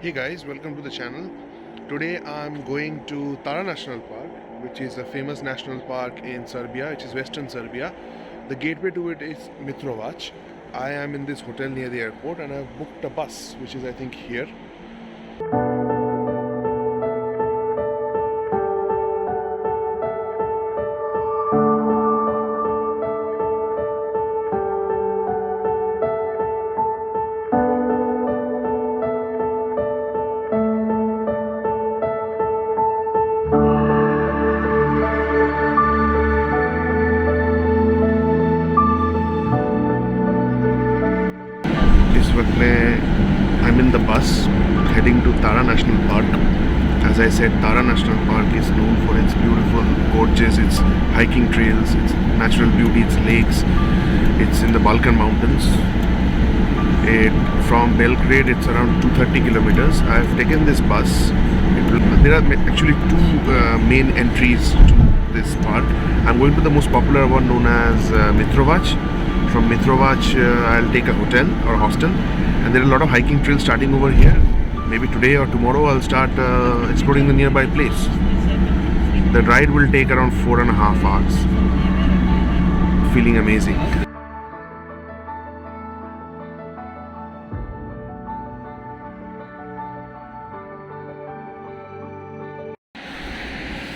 Hey guys, welcome to the channel. Today I'm going to Tara National Park, which is a famous national park in Serbia, which is Western Serbia. The gateway to it is Mitrovac. I am in this hotel near the airport and I've booked a bus, which is I think here. इस वक्त मैं I'm in the bus heading to Tara National Park. As I said, Tara National Park is known for its beautiful gorges, its hiking trails, its natural beauty, its lakes. It's in the Balkan Mountains. From Belgrade, it's around 230 kilometers. I've taken this bus. There are actually two main entries to this park. I'm going to the most popular one known as Mitrovac. From Mitrovac, I'll take a hotel or a hostel, and there are a lot of hiking trails starting over here. Maybe today or tomorrow I'll start exploring the nearby place. The ride will take around 4.5 hours. Feeling amazing.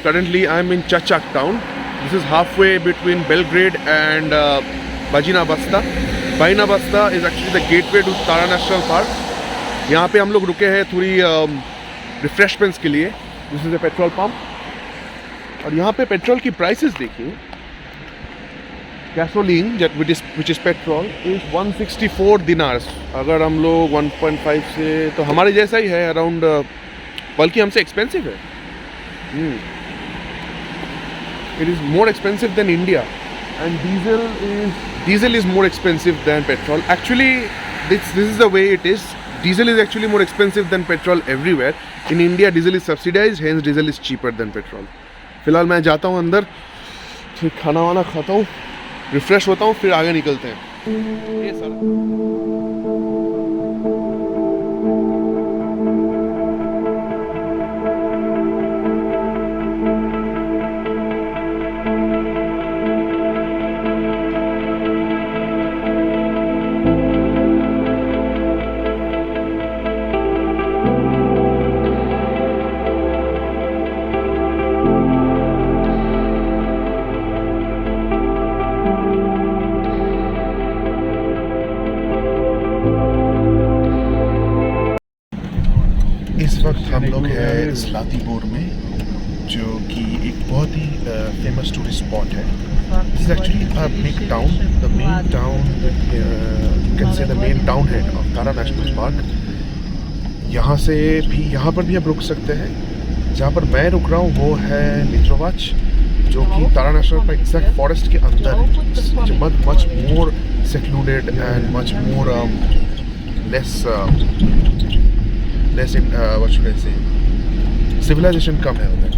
Currently I'm in Chachak town. This is halfway between Belgrade and Bajina Basta. Bajina Basta is actually the gateway to Tara National Park. यहाँ पे हम लोग रुके हैं थोड़ी refreshments के लिए. This is a petrol pump और यहाँ पे पेट्रोल की प्राइसेस देखिए. Gasoline which is petrol is 164 दिनार्स. अगर हम लोग 1.5 से तो हमारे जैसा ही है अराउंड, बल्कि हमसे एक्सपेंसिव है. It is more expensive than India, and diesel is more expensive than petrol. Actually, this is the way it is. Diesel is actually more expensive than petrol everywhere. In India, diesel is subsidized, hence diesel is cheaper than petrol. फिलहाल मैं जाता हूँ अंदर, फिर खाना वाना खाता हूँ, रिफ्रेश होता हूँ, फिर आगे निकलते हैं. ये सारा इस वक्त हम लोग हैं ज़लातिबोर में, जो कि एक बहुत ही फेमस टूरिस्ट स्पॉट है. This is actually a big town, the main town, you can say the main town head of Tara national park. यहाँ पर भी आप रुक सकते हैं. जहाँ पर मैं रुक रहा हूँ वो है मित्रोवाच, जो कि Tara national park exact forest के अंदर है. Much more secluded and much more what should I say, civilization कम है उधर.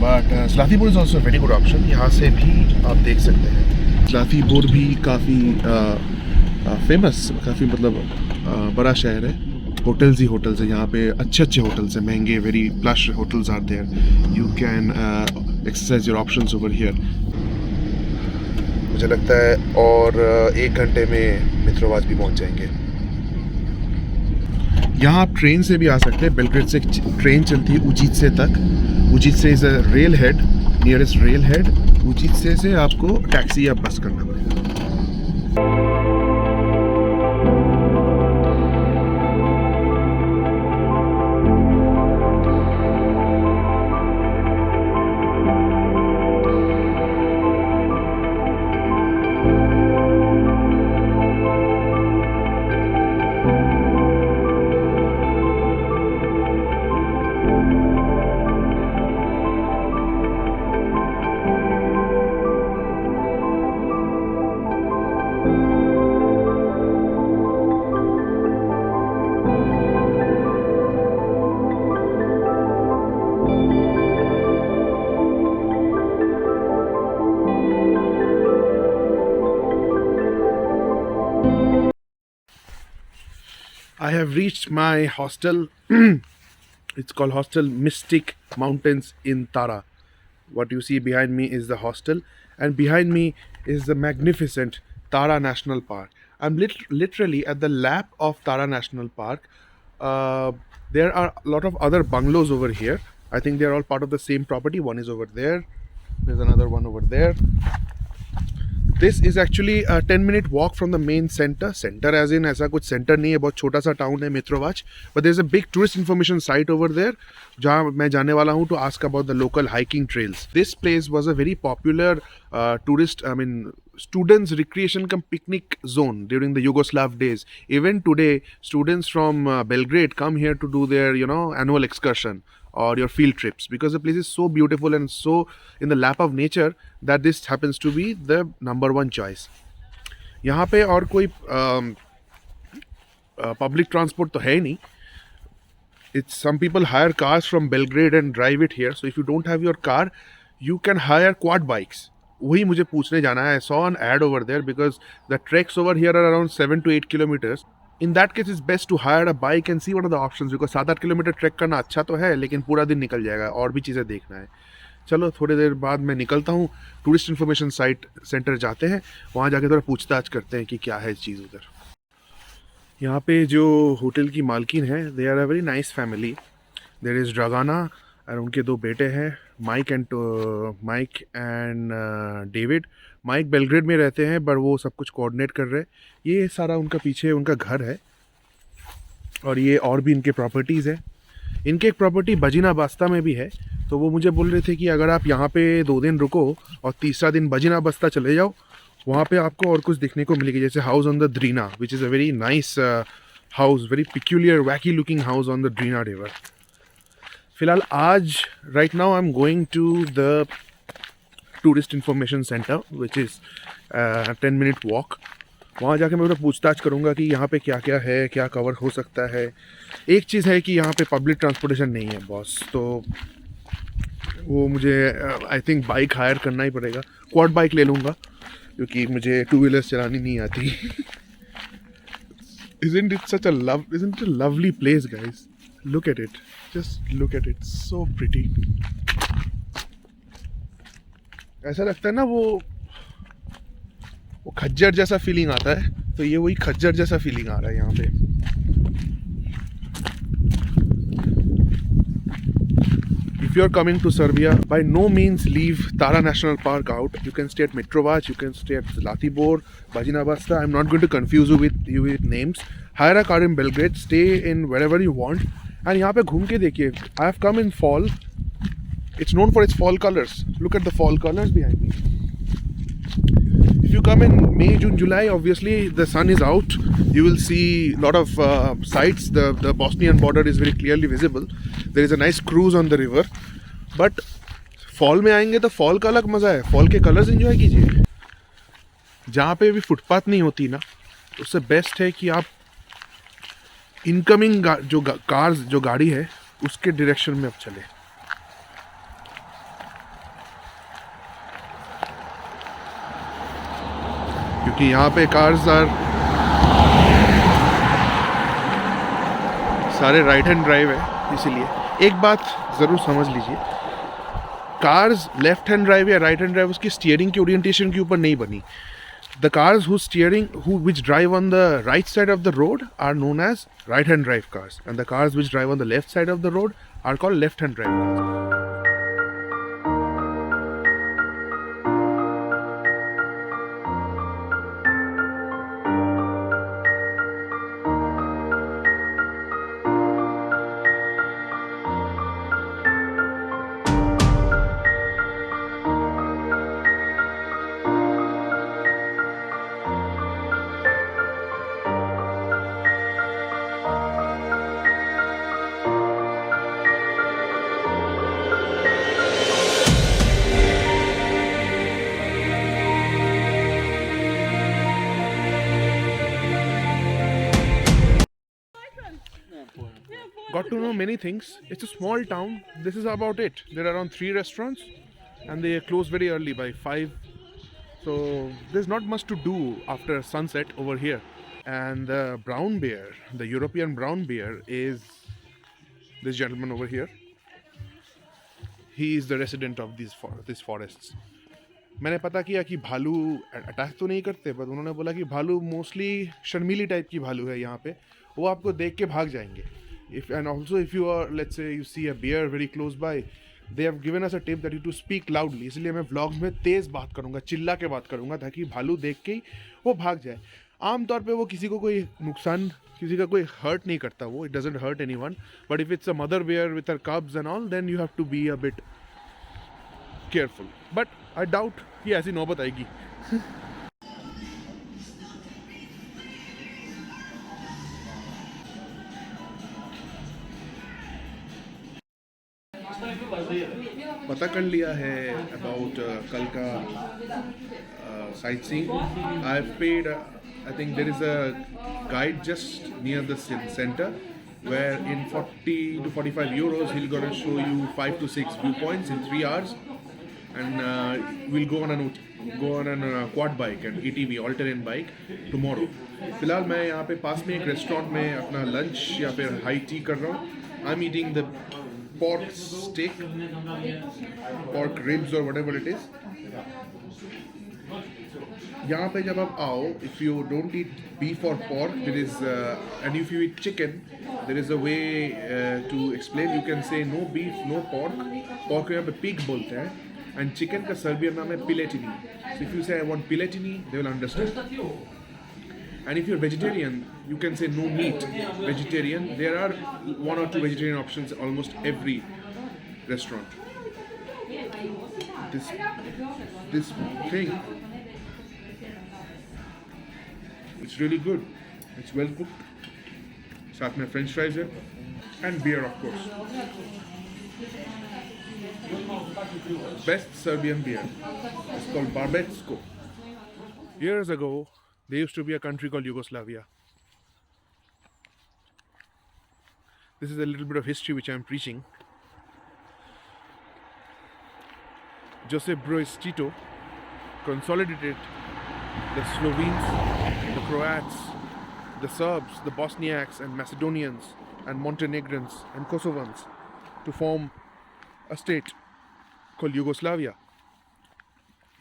But Zlatibor is also very good option. यहाँ से भी आप देख सकते हैं. ज़लातिबोर भी काफ़ी फेमस, काफ़ी मतलब बड़ा शहर है. होटल्स ही होटल्स है यहाँ पे. अच्छे अच्छे होटल्स हैं, महंगे, very plush hotels are there. You can exercise your options over here. मुझे लगता है और 1 घंटे में मित्रोवाच भी पहुँच जाएंगे. यहाँ आप ट्रेन से भी आ सकते हैं. बेलग्रेड से ट्रेन चलती है उजित्से तक. उजित्से is a railhead, nearest railhead. उजित्से से आपको टैक्सी या बस करना पड़ेगा. I have reached my hostel. It's called Hostel Mystic Mountains in Tara. What you see behind me is the hostel, and behind me is the magnificent Tara National Park. I'm literally at the lap of Tara National Park. Uh, there are a lot of other bungalows over here. I think they're all part of the same property. One is over there. There's another one over there. This is actually a 10-minute walk from the main center. Center as in ऐसा कुछ center नहीं है, बहुत छोटा सा town है मित्रोवाच. But there's a big tourist information site over there जहाँ मैं जाने वाला हूँ to ask about the local hiking trails. This place was a very popular students recreation cum picnic zone during the Yugoslav days. Even today, students from Belgrade come here to do their annual excursion or your field trips, because the place is so beautiful and so in the lap of nature that this happens to be the number one choice. यहाँ पे और कोई public transport तो है ही नहीं. It's some people hire cars from Belgrade and drive it here. So if you don't have your car, you can hire quad bikes. वही मुझे पूछने जाना है. I saw an ad over there because the treks over here are around 7 to 8 kilometers. In that case, it's best to hire a bike and see what are the options, because 7-8 kilometre track करना अच्छा तो है, लेकिन पूरा दिन निकल जाएगा और भी चीज़ें देखना है. चलो थोड़ी देर बाद मैं निकलता हूँ. टूरिस्ट इन्फॉर्मेशन साइट सेंटर जाते हैं, वहाँ जाके थोड़ा पूछताछ करते हैं कि क्या है चीज़ उधर. यहाँ पे जो होटल की मालकिन है, they are a very nice family. There is Dragana और उनके 2 बेटे हैं, Mike and David. Mike Belgrade में रहते हैं, पर वो सब कुछ कोऑर्डिनेट कर रहे हैं. ये सारा उनका पीछे उनका घर है, और ये और भी इनके प्रॉपर्टीज़ है. इनके एक प्रॉपर्टी बजीना बस्ता में भी है. तो वो मुझे बोल रहे थे कि अगर आप यहाँ पे 2 दिन रुको और तीसरा दिन बजीना बस्ता चले जाओ, वहाँ पे आपको और कुछ देखने को मिलेगी, जैसे house on the Drina, which is a very nice house, very peculiar wacky looking house on the Drina river. फिलहाल आज right now I am going to the tourist information centre which is 10-minute walk. वहाँ जाके मैं उधर पूछताछ करूँगा कि यहाँ पे क्या क्या है, क्या कवर हो सकता है. एक चीज़ है कि यहाँ पे पब्लिक ट्रांसपोर्टेशन नहीं है बॉस, तो वो मुझे आई थिंक बाइक हायर करना ही पड़ेगा. क्वाड बाइक ले लूँगा क्योंकि मुझे 2 व्हीलर्स चलानी नहीं आती. Isn't it a lovely place, guys? Look at it. Just look at it. So pretty. ऐसा लगता है ना वो खज्जर जैसा फीलिंग आता है, तो ये वही खज्जर जैसा फीलिंग आ रहा है यहाँ पे. If you are coming to Serbia, by no means leave Tara National Park out. You can stay at Mitrovac, you can stay at Zlatibor, Bajina Basta. I'm not going to confuse you with names. Hire a car in Belgrade, stay in wherever you want, and यहाँ पे घूम के देखिए. I have come in fall. It's known for its fall colors. Look at the fall colors behind me. If you come in May, June, July, obviously the sun is out. You will see a lot of sights. The Bosnian border is very clearly visible. There is a nice cruise on the river. But fall में आएंगे तो fall का अलग मज़ा है. fall के colours enjoy कीजिए. जहाँ पे भी फुटपाथ नहीं होती ना, उससे बेस्ट है कि आप इनकमिंग जो गाड़ी है उसके डायरेक्शन में अब चले. क्योंकि यहाँ पे कार्स सारे राइट हैंड ड्राइव है. इसीलिए एक बात ज़रूर समझ लीजिए, कार्स लेफ्ट हैंड ड्राइव या राइट हैंड ड्राइव उसकी स्टीयरिंग की ओरिएंटेशन के ऊपर नहीं बनी. The cars which drive on the right side of the road are known as right hand drive cars, and the cars which drive on the left side of the road are called left hand drive cars. Got to know many things. It's a small town. This is about it. There are around 3 restaurants, and they close very early by 5 So there's not much to do after sunset over here. And the brown bear, the European brown bear, is this gentleman over here. He is the resident of these forests. मैंने पता किया कि भालू attack तो नहीं करते, but उन्होंने बोला कि भालू मोस्टली शर्मीली टाइप की भालू है यहाँ पे, वो आपको देख के भाग जाएंगे. If and also if you are let's say you see a bear very close by, they have given us a tip that you to speak loudly. इसलिए मैं व्लॉग्स में तेज़ बात करूँगा, चिल्ला के बात करूँगा, ताकि भालू देख के ही वो भाग जाए. आमतौर पे वो किसी को कोई नुकसान, किसी का कोई हर्ट नहीं करता, वो it doesn't hurt anyone. But if it's a mother bear with her cubs and all, then you have to be a bit careful. But I doubt कि ऐसी नौबत आएगी. पता कर लिया है अबाउट कल का sightseeing. I have paid, I think there is a guide just near the centre where in 40 to 45 euros he'll gonna show you 5 to 6 viewpoints in 3 hours, and we'll go on a quad bike and ATV all terrain bike tomorrow. फिलहाल मैं यहाँ पे पास में एक restaurant में अपना lunch या फिर हाई टी कर रहा हूँ. I am eating the pork steak, pork ribs or whatever it is. यहाँ पे जब आप आओ, if you don't eat beef or pork, there is and if you eat chicken, there is a way to explain. You can say no beef, no pork. Pork यहाँ पे pig बोलते हैं, and chicken का Serbian नाम है piletini. So if you say I want piletini, they will understand. And if you're vegetarian, you can say no meat, vegetarian. There are 1 or 2 vegetarian options almost every restaurant. This thing, it's really good. It's well cooked. साथ में French fries है, and beer of course. Best Serbian beer. It's called Barbetsko. Years ago, there used to be a country called Yugoslavia. This is a little bit of history which I am preaching. Josip Broz Tito consolidated the Slovenes, the Croats, the Serbs, the Bosniaks and Macedonians and Montenegrins and Kosovans to form a state called Yugoslavia.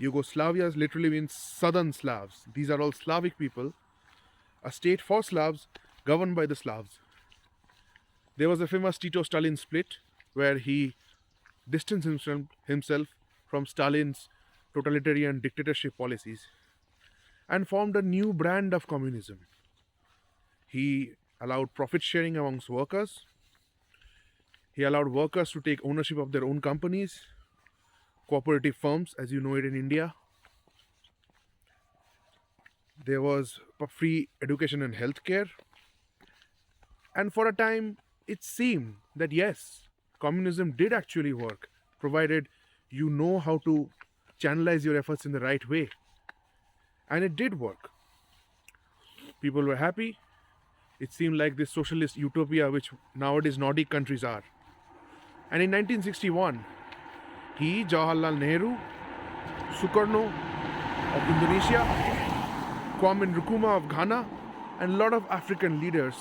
Yugoslavia literally means southern Slavs. These are all Slavic people. A state for Slavs, governed by the Slavs. There was a famous Tito-Stalin split where he distanced himself from Stalin's totalitarian dictatorship policies and formed a new brand of communism. He allowed profit sharing amongst workers. He allowed workers to take ownership of their own companies, cooperative firms, as you know it in India. There was free education and healthcare. And for a time, it seemed that yes, communism did actually work, provided you know how to channelize your efforts in the right way. And it did work. People were happy. It seemed like this socialist utopia which nowadays Nordic countries are. And in 1961, he, Jawaharlal Nehru, Sukarno of Indonesia, Kwame Nkrumah of Ghana, and a lot of African leaders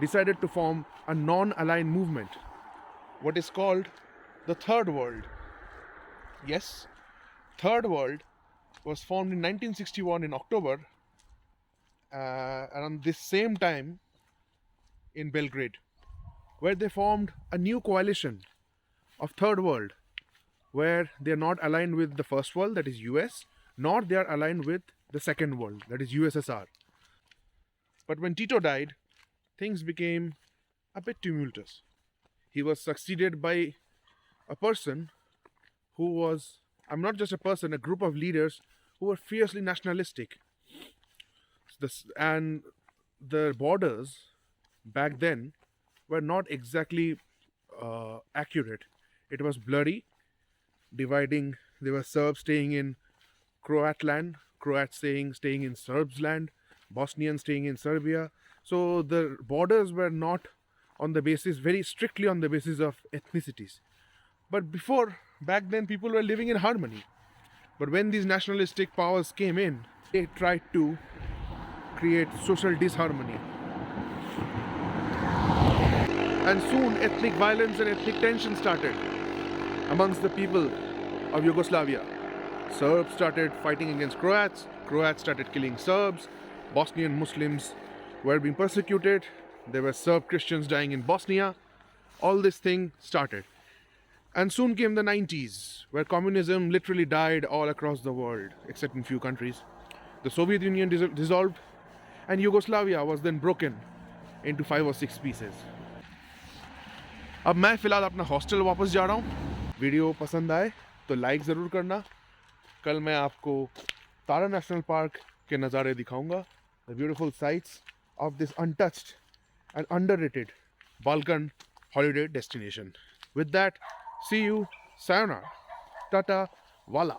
decided to form a non-aligned movement, what is called the Third World. Yes, Third World was formed in 1961 in October, around this same time in Belgrade, where they formed a new coalition of Third World, where they are not aligned with the First World, that is US, nor they are aligned with the Second World, that is USSR. But when Tito died, things became a bit tumultuous. He was succeeded by a person who was, I'm not just a person, a group of leaders who were fiercely nationalistic. And the borders back then were not exactly accurate. It was blurry, dividing. There were Serbs staying in Croat land, Croats staying in Serbs land, Bosnians staying in Serbia. So the borders were not on the basis, very strictly on the basis of ethnicities. But back then, people were living in harmony. But when these nationalistic powers came in, they tried to create social disharmony. And soon ethnic violence and ethnic tension started amongst the people of Yugoslavia. Serbs started fighting against Croats, Croats started killing Serbs, Bosnian Muslims were being persecuted, there were Serb Christians dying in Bosnia. All this thing started. And soon came the 90s, where communism literally died all across the world, except in few countries. The Soviet Union dissolved, and Yugoslavia was then broken into 5 or 6 pieces. अब मैं फ़िलहाल अपना hostel वापस जा रहा हूँ. Video पसंद आए तो लाइक ज़रूर करना. कल मैं आपको तारा नेशनल पार्क के नज़ारे दिखाऊंगा. The beautiful sights of this untouched and underrated Balkan holiday destination. With that, see you, sayonara, tata, wala.